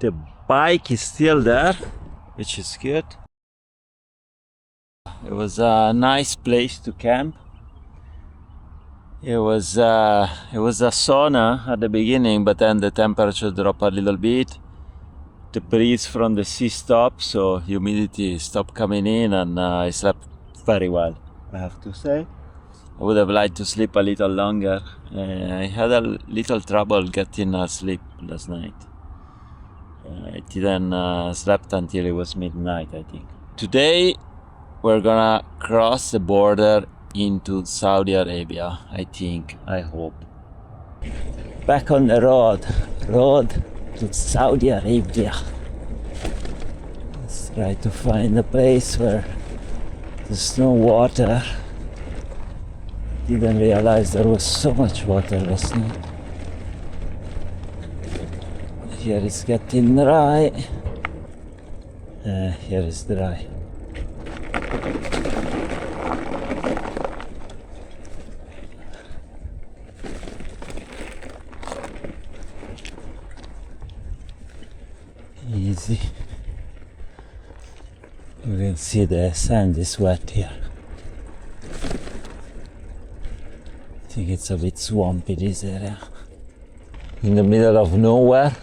The bike is still there, which is good. It was a nice place to camp. It was a sauna at the beginning, but then the temperature dropped a little bit. The breeze from the sea stopped, so humidity stopped coming in, and I slept very well, I have to say. I would have liked to sleep a little longer. I had a little trouble getting sleep last night. I didn't slept until it was midnight, I think. Today we're gonna cross the border into Saudi Arabia, I think, I hope. Back on the road to Saudi Arabia. Let's try to find a place where there's no water. Didn't realize there was so much water last night. Here it's getting dry. Here is dry. Easy. You can see the sand is wet here. I think it's a bit swampy, this area. In the middle of nowhere,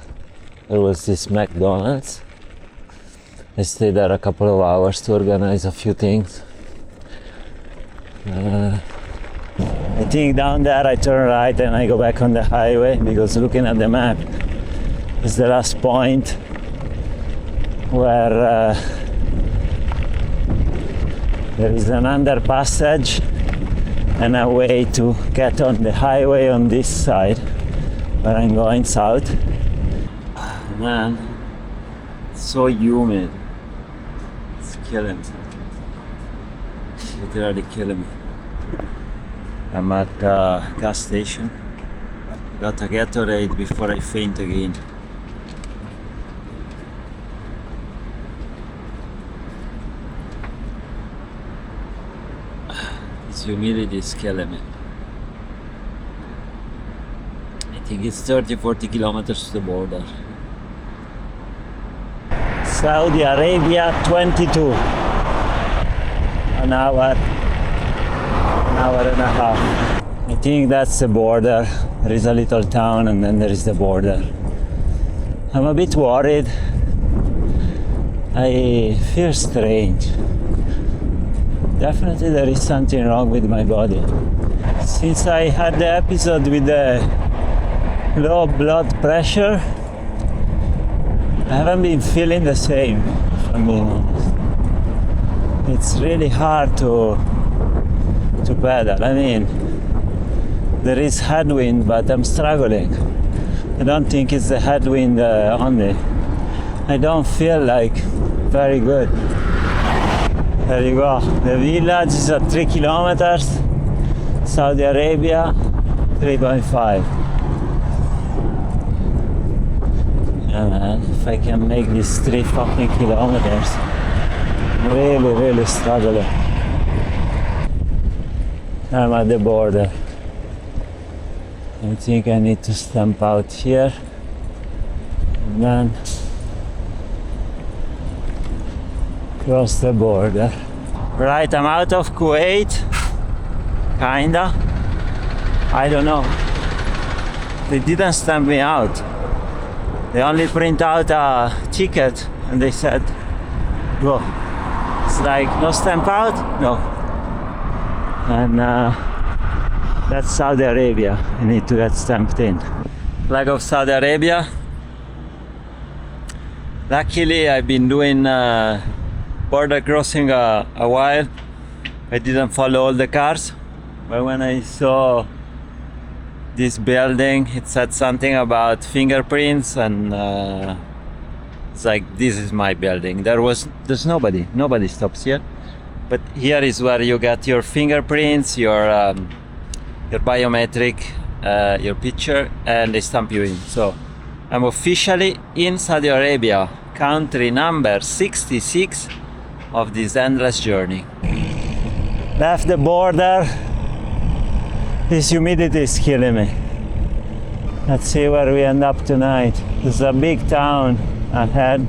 there was this McDonald's. I stayed there a couple of hours to organize a few things. I think down there I turn right and I go back on the highway, because looking at the map, it's the last point where there is an underpassage and a way to get on the highway on this side where I'm going south. Man, it's so humid. It's killing me. It's literally killing me. I'm at a gas station. Got a Gatorade before I faint again. This humidity is killing me. I think it's 30-40 kilometers to the border. Saudi Arabia 22. An hour and a half. I think that's the border. There is a little town and then there is the border. I'm a bit worried. I feel strange. Definitely there is something wrong with my body. Since I had the episode with the low blood pressure, I haven't been feeling the same, if I'm being honest. It's really hard to pedal. I mean, there is headwind, but I'm struggling. I don't think it's the headwind only. I don't feel like very good. There you go. The village is at 3 kilometers. Saudi Arabia, 3.5. Yeah, man, if I can make these 3 fucking kilometers, I'm really struggling. I'm at the border. I think I need to stamp out here. And then cross the border. Right, I'm out of Kuwait. Kinda. I don't know. They didn't stamp me out. They only print out a ticket and they said, go. It's like, no stamp out? No. And that's Saudi Arabia. You need to get stamped in. Flag of Saudi Arabia. Luckily, I've been doing border crossing a while. I didn't follow all the cars, but when I saw this building, it said something about fingerprints, and it's like, this is my building. There's nobody stops here, but here is where you get your fingerprints, your biometric, your picture, and they stamp you in. So I'm officially in Saudi Arabia, country number 66 of this endless journey. Left the border. This humidity is killing me. Let's see where we end up tonight. This is a big town. ahead.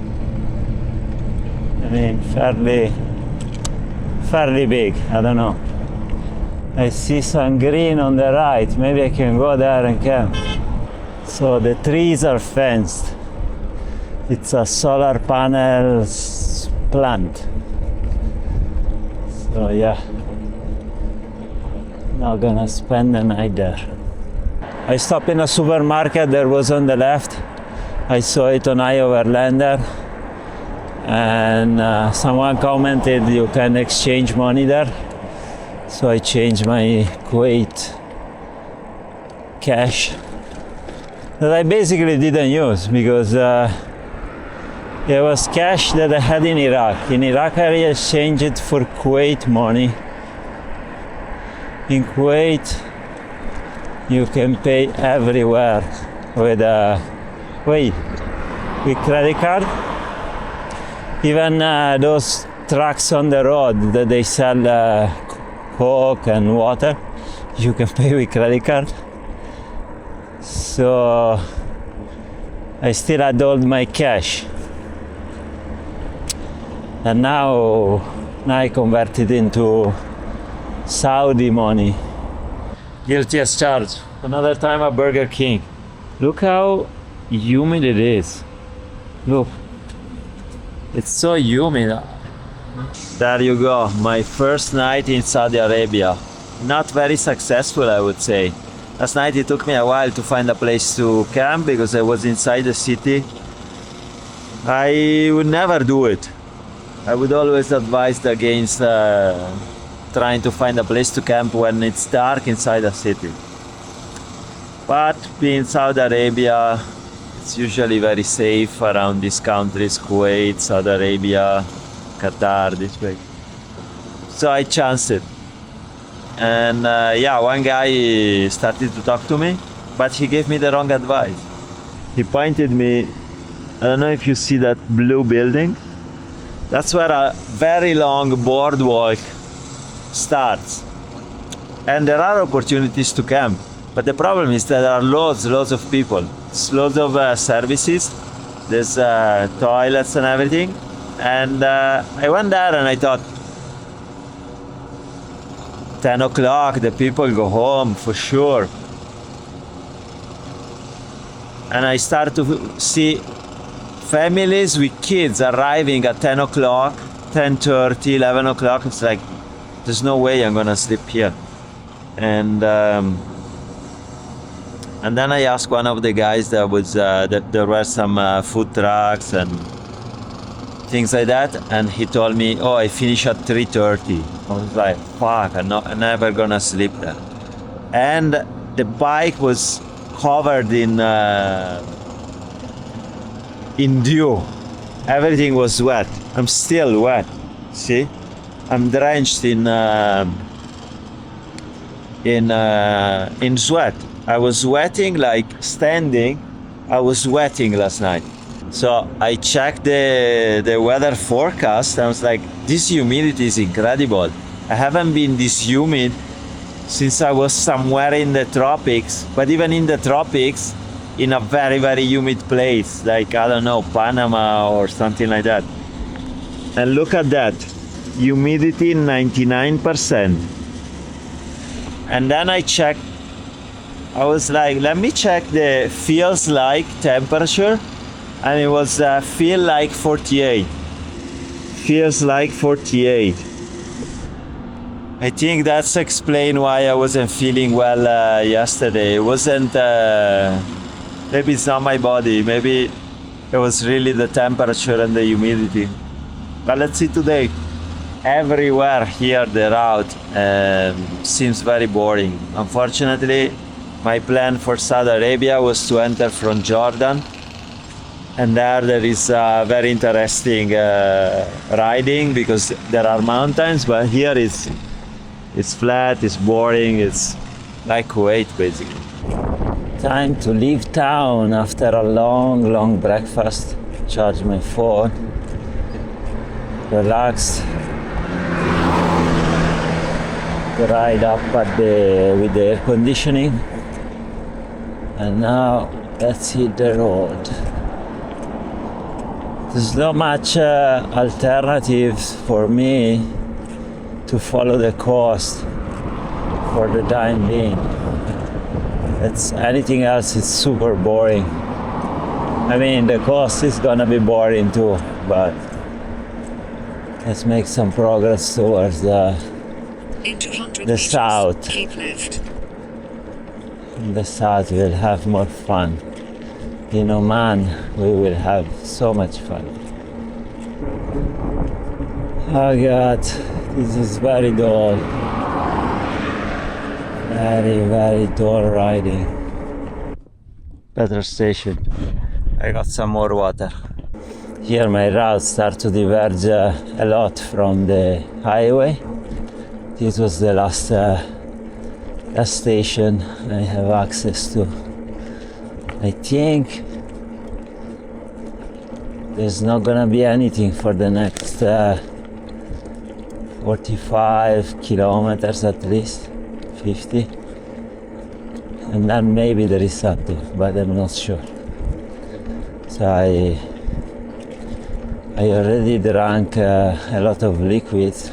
I mean, fairly big. I don't know. I see some green on the right. Maybe I can go there and camp. So the trees are fenced. It's a solar panels plant. So yeah, not gonna spend the night there. I stopped in a supermarket that was on the left. I saw it on iOverlander, and someone commented you can exchange money there. So I changed my Kuwait cash that I basically didn't use because it was cash that I had in Iraq. In Iraq I exchanged it for Kuwait money. In Kuwait you can pay everywhere with with credit card. Even those trucks on the road that they sell Coke and water, you can pay with credit card. So I still had all my cash, and now I converted into Saudi money. Guilty as charged. Another time at Burger King. Look how humid it is. Look, it's so humid. There you go, my first night in Saudi Arabia. Not very successful, I would say. Last night it took me a while to find a place to camp because I was inside the city. I would never do it. I would always advise against trying to find a place to camp when it's dark inside a city. But being Saudi Arabia, it's usually very safe around these countries, Kuwait, Saudi Arabia, Qatar, this way. So I chanced it. And yeah, one guy started to talk to me, but he gave me the wrong advice. He pointed me, I don't know if you see that blue building. That's where a very long boardwalk starts. And there are opportunities to camp. But the problem is that there are loads of people. It's loads of services. There's toilets and everything. And I went there and I thought, 10 o'clock, the people go home for sure. And I start to see families with kids arriving at 10 o'clock, 10:30, 11 o'clock. It's like, there's no way I'm gonna sleep here. And then I asked one of the guys that there were some food trucks and things like that, and he told me, oh, I finish at 3:30. I was like, fuck, I'm never gonna sleep there. And the bike was covered in dew. Everything was wet. I'm still wet. See, I'm drenched in sweat. I was sweating like standing. I was sweating last night. So I checked the weather forecast. I was like, this humidity is incredible. I haven't been this humid since I was somewhere in the tropics. But even in the tropics, in a very, very humid place, like, I don't know, Panama or something like that. And look at that, humidity 99%. And then I checked, I was like, let me check the feels like temperature. And it was feel like 48. Feels like 48. I think that's explain why I wasn't feeling well yesterday. It wasn't, maybe it's not my body. Maybe it was really the temperature and the humidity. But let's see today. Everywhere here the route seems very boring. Unfortunately, my plan for Saudi Arabia was to enter from Jordan. And there is very interesting riding because there are mountains, but here it's flat, it's boring, it's like Kuwait basically. Time to leave town after a long breakfast. Charge my phone, relax, ride up with the air conditioning, and now let's hit the road. There's not much alternatives for me to follow the coast for the time being. It's anything else is super boring. I mean, the coast is gonna be boring too, but let's make some progress towards the south. Keep left. In the south we'll have more fun. In Oman we will have so much fun. Oh God, this is very dull. Very dull riding. Petrol station. I got some more water. Here my routes start to diverge a lot from the highway. This was the last station I have access to. I think there's not gonna be anything for the next 45 kilometers at least, 50. And then maybe there is something, but I'm not sure. So I already drank a lot of liquids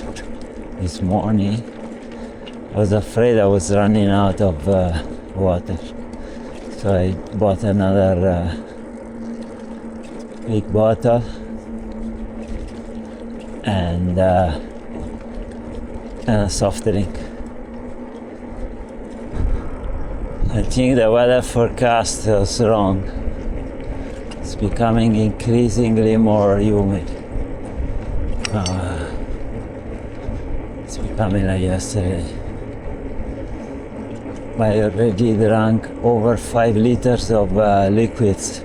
this morning. I was afraid I was running out of water. So I bought another big bottle and a soft drink. I think the weather forecast was wrong. It's becoming increasingly more humid. It's becoming like yesterday. I already drank over 5 liters of liquids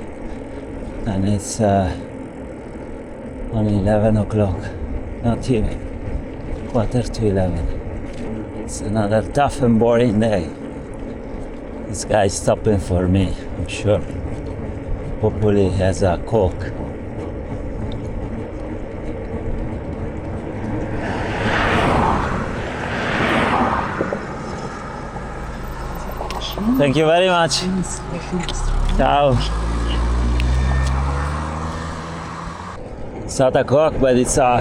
and it's only 11 o'clock, not even, 11:15. It's another tough and boring day. This guy is stopping for me, I'm sure. Hopefully he has a Coke. Thank you very much. Ciao. It's not a Coke, but it's a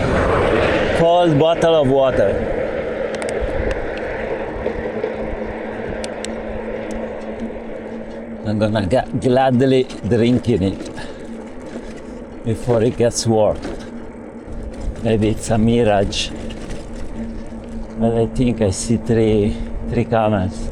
cold bottle of water. I'm gonna gladly drinking it before it gets warm. Maybe it's a Mirage, but I think I see three camels.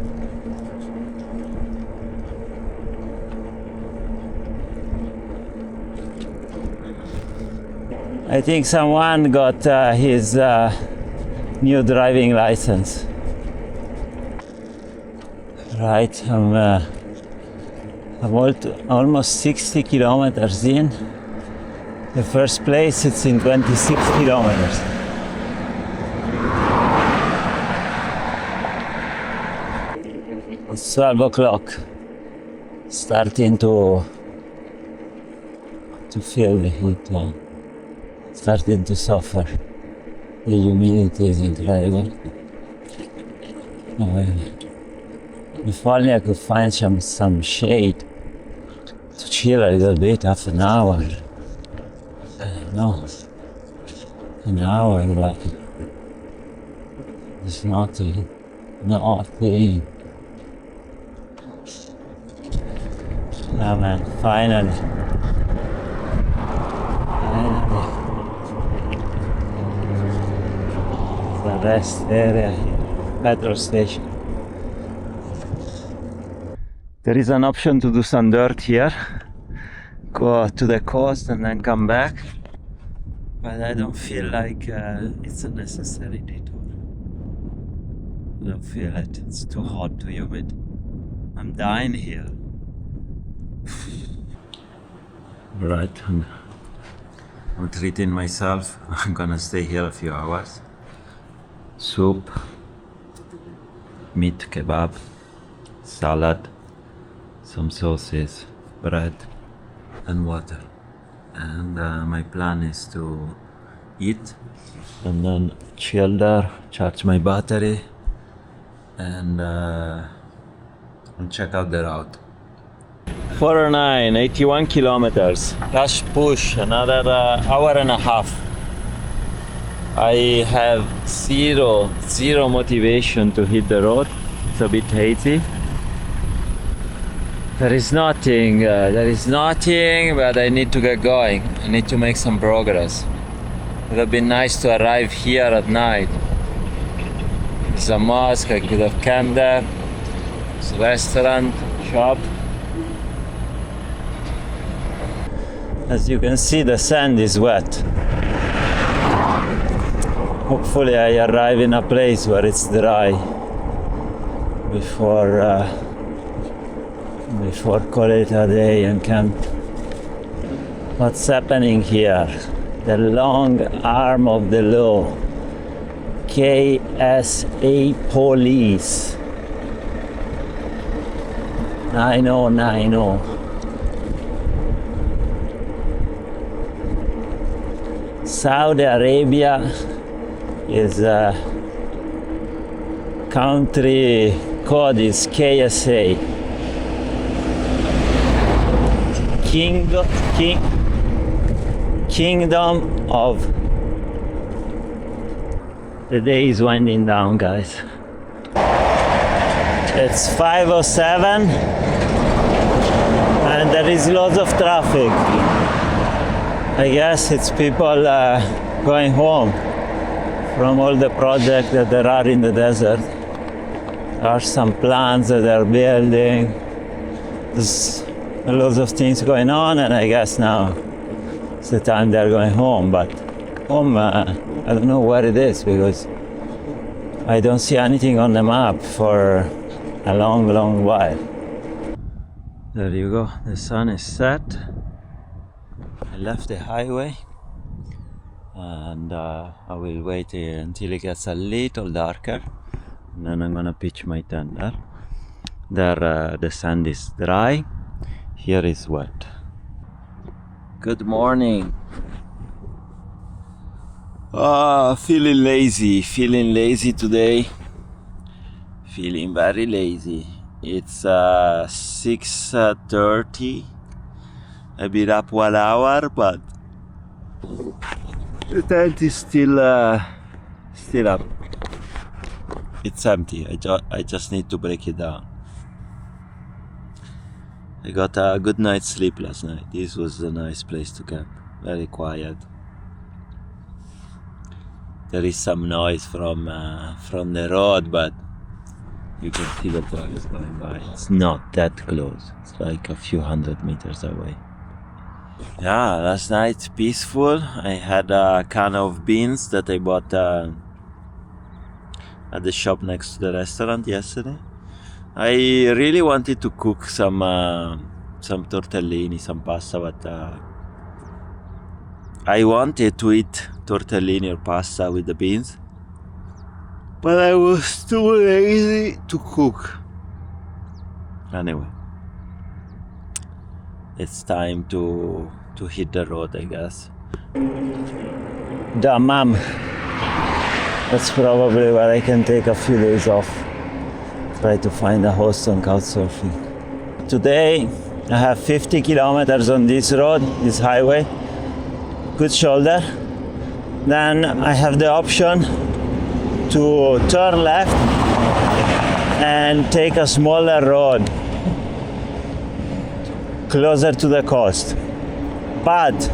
I think someone got his new driving license. Right, I'm almost 60 kilometers in. The first place it's in 26 kilometers. It's 12 o'clock. Starting to feel the heat now. Starting to suffer. The humidity is incredible. If only I could find some shade to chill a little bit, half an hour. No, an hour, like, there's nothing. Oh man, finally. The rest area here, petrol station. There is an option to do some dirt here, go to the coast and then come back, but I don't feel like it's a necessary detour. I don't feel it, it's too hot, too humid. I'm dying here. Right, I'm treating myself. I'm gonna stay here a few hours. Soup, meat kebab, salad, some sauces, bread and water. And my plan is to eat and then chill there, charge my battery and check out the route. 409, 81 kilometers. Rush push, another hour and a half. I have zero motivation to hit the road. It's a bit hazy. There is nothing, but I need to get going. I need to make some progress. It would have been nice to arrive here at night. It's a mosque, I could have camped there. It's a restaurant, shop. As you can see, the sand is wet. Hopefully I arrive in a place where it's dry before call it a day and camp. What's happening here? The long arm of the law. KSA police. 9090. Saudi Arabia is country code is KSA. Kingdom of. The day is winding down, guys. It's 5:07 and there is lots of traffic. I guess it's people going home from all the projects that there are in the desert. There are some plants that they're building. There's lots of things going on, and I guess now it's the time they're going home. But home, I don't know where it is because I don't see anything on the map for a long while. There you go, the sun is set. I left the highway and I will wait here until it gets a little darker, and then I'm gonna pitch my tent there. There the sand is dry, here is wet. Good morning. Feeling lazy today. Feeling very lazy. It's 6:30. I've been up 1 hour, but the tent is still up. It's empty. I just need to break it down. I got a good night's sleep last night. This was a nice place to camp. Very quiet. There is some noise from the road, but you can see the trucks going by. It's not that close. It's like a few hundred meters away. Yeah, last night peaceful. I had a can of beans that I bought at the shop next to the restaurant yesterday. I really wanted to cook some tortellini, some pasta, but I wanted to eat tortellini or pasta with the beans, but I was too lazy to cook. Anyway, it's time to hit the road, I guess. Dammam. That's probably where I can take a few days off. Try to find a host on Couchsurfing. Today I have 50 kilometers on this road, this highway. Good shoulder. Then I have the option to turn left and take a smaller road closer to the coast. But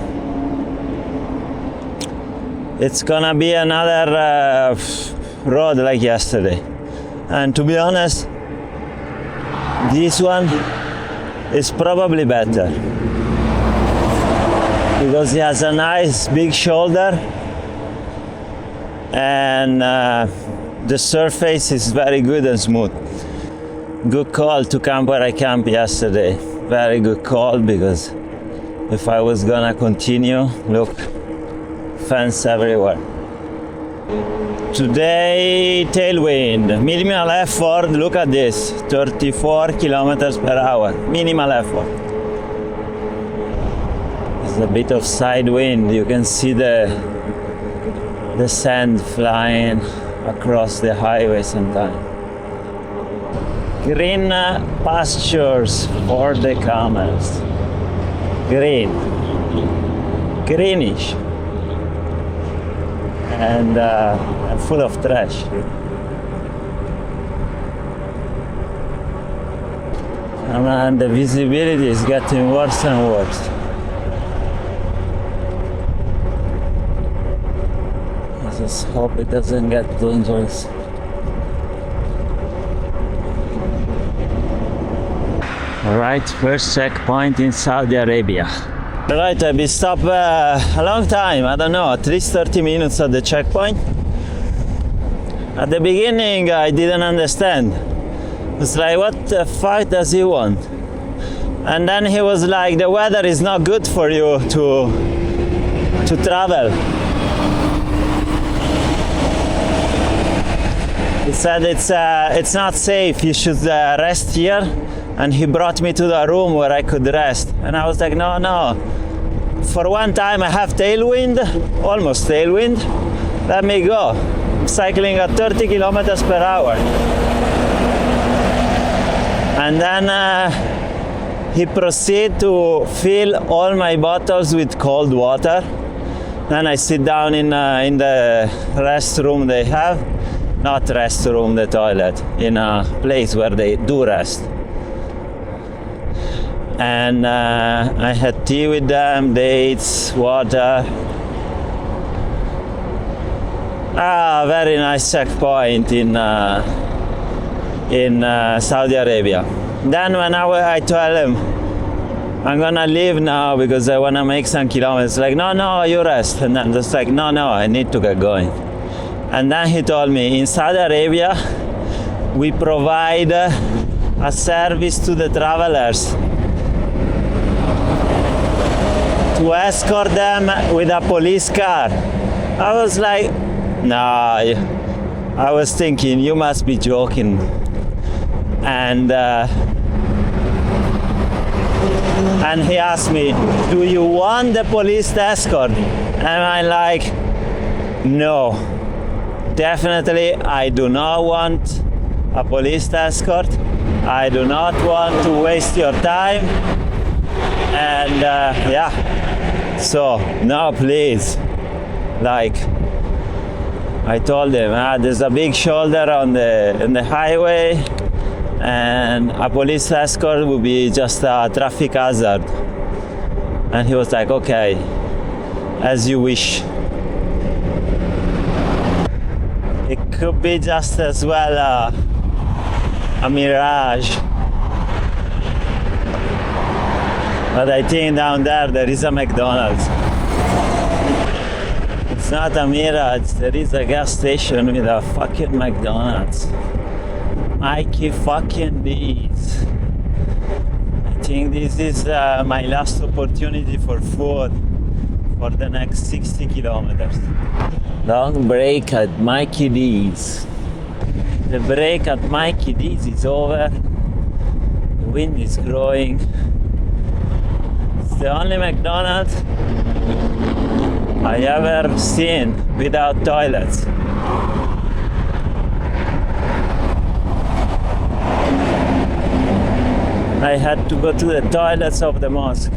it's gonna be another road like yesterday. And to be honest, this one is probably better because it has a nice big shoulder and the surface is very good and smooth. Good call to camp where I camped yesterday. Very good call, because if I was gonna continue, look, fence everywhere. Today, tailwind, minimal effort, look at this, 34 kilometers per hour, minimal effort. There's a bit of side wind, you can see the sand flying across the highway sometimes. green pastures for the camels. Green, greenish, and full of trash. And the visibility is getting worse and worse. I just hope it doesn't get dangerous. Alright, first checkpoint in Saudi Arabia. Alright, I've been stopped a long time, I don't know, at least 30 minutes at the checkpoint. At the beginning I didn't understand. It's like, what the fuck does he want? And then he was like, the weather is not good for you to travel. He said it's not safe, you should rest here. And he brought me to the room where I could rest. And I was like, no. For one time I have tailwind, almost tailwind. Let me go. I'm cycling at 30 kilometers per hour. And then he proceeded to fill all my bottles with cold water. Then I sit down in the restroom they have. Not restroom, the toilet. In a place where they do rest. And I had tea with them, dates, water. Very nice checkpoint in Saudi Arabia. Then when I told him, I'm gonna leave now because I wanna make some kilometers. Like, no, you rest. And then just like, no, I need to get going. And then he told me, in Saudi Arabia, we provide a service to the travelers to escort them with a police car. I was like, nah, I was thinking, you must be joking. And he asked me, do you want the police to escort? And I'm like, no, definitely I do not want a police escort. I do not want to waste your time. And so no, please. Like, I told him, there's a big shoulder on the highway, and a police escort would be just a traffic hazard. And he was like, okay, as you wish. It could be just as well a mirage. But I think down there is a McDonald's. It's not a Mirage, there is a gas station with a fucking McDonald's. Mikey fucking D's. I think this is my last opportunity for food for the next 60 kilometers. Long break at Mikey D's. The break at Mikey D's is over. The wind is growing. It's the only McDonald's I ever seen without toilets. I had to go to the toilets of the mosque.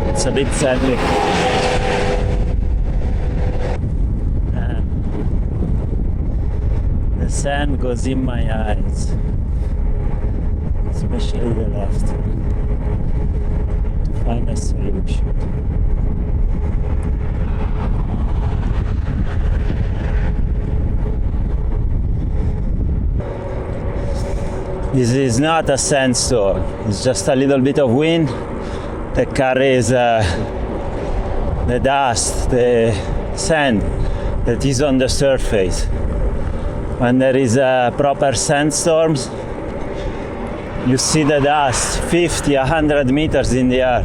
It's a bit sandy. The sand goes in my eyes, especially the left, to find a solution. This is not a sandstorm, it's just a little bit of wind that carries the dust, the sand that is on the surface. When there is proper sandstorms, you see the dust 50, 100 meters in the air.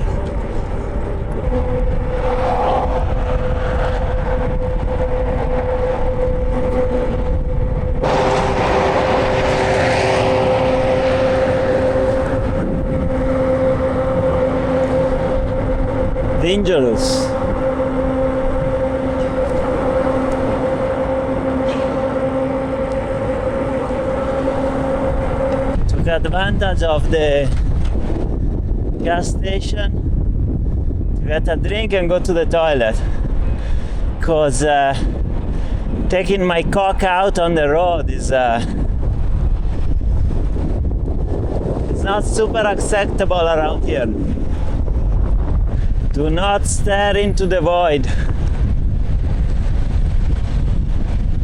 dangerous. Took advantage of the gas station to get a drink and go to the toilet, because taking my cock out on the road is it's not super acceptable around here. Do not stare into the void.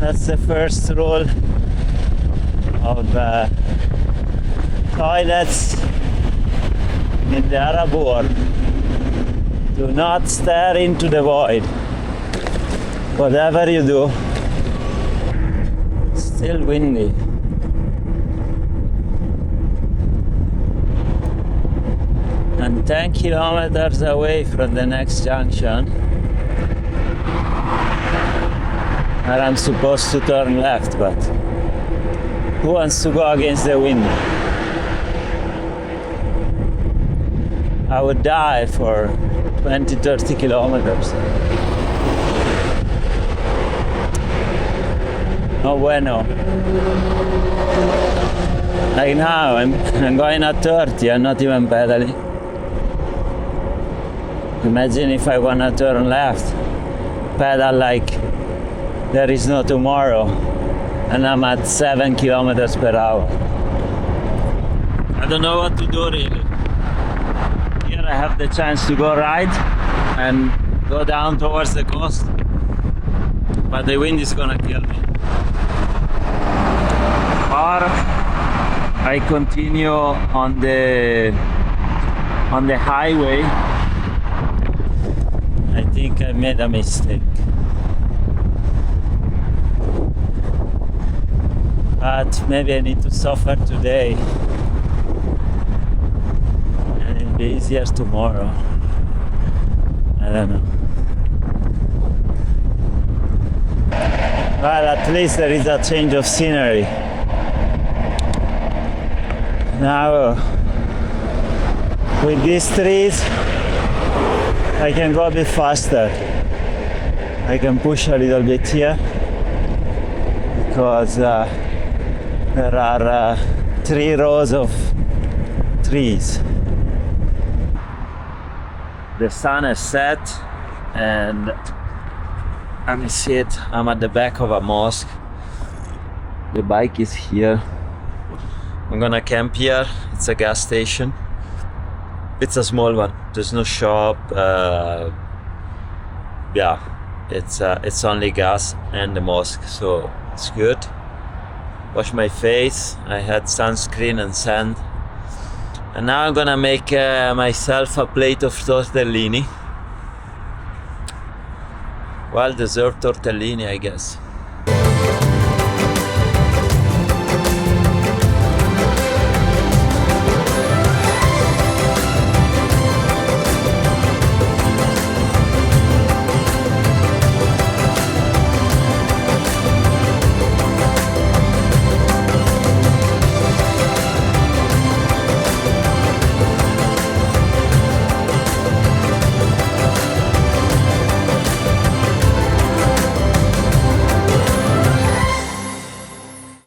That's the first rule of toilets in the Arab world. Do not stare into the void. Whatever you do. Still windy. And 10 kilometers away from the next junction, where I'm supposed to turn left, but who wants to go against the wind? I would die for 20-30 kilometers. No bueno. Like now, I'm going at 30, I'm not even pedaling. Imagine if I wanna turn left, pedal like there is no tomorrow, and I'm at 7 kilometers per hour. I don't know what to do really. Here I have the chance to go right and go down towards the coast, but the wind is gonna kill me. Or I continue on the highway. I think I made a mistake. But maybe I need to suffer today, and it'll be easier tomorrow. I don't know. Well, at least there is a change of scenery. Now, with these trees, I can go a bit faster. I can push a little bit here because there are 3 rows of trees. The sun has set, and let me see it. I'm at the back of a mosque. The bike is here. I'm gonna camp here. It's a gas station. It's a small one. There's no shop. Yeah, it's only gas and the mosque, so it's good. Wash my face. I had sunscreen and sand, and now I'm gonna make myself a plate of tortellini. Well-deserved tortellini, I guess.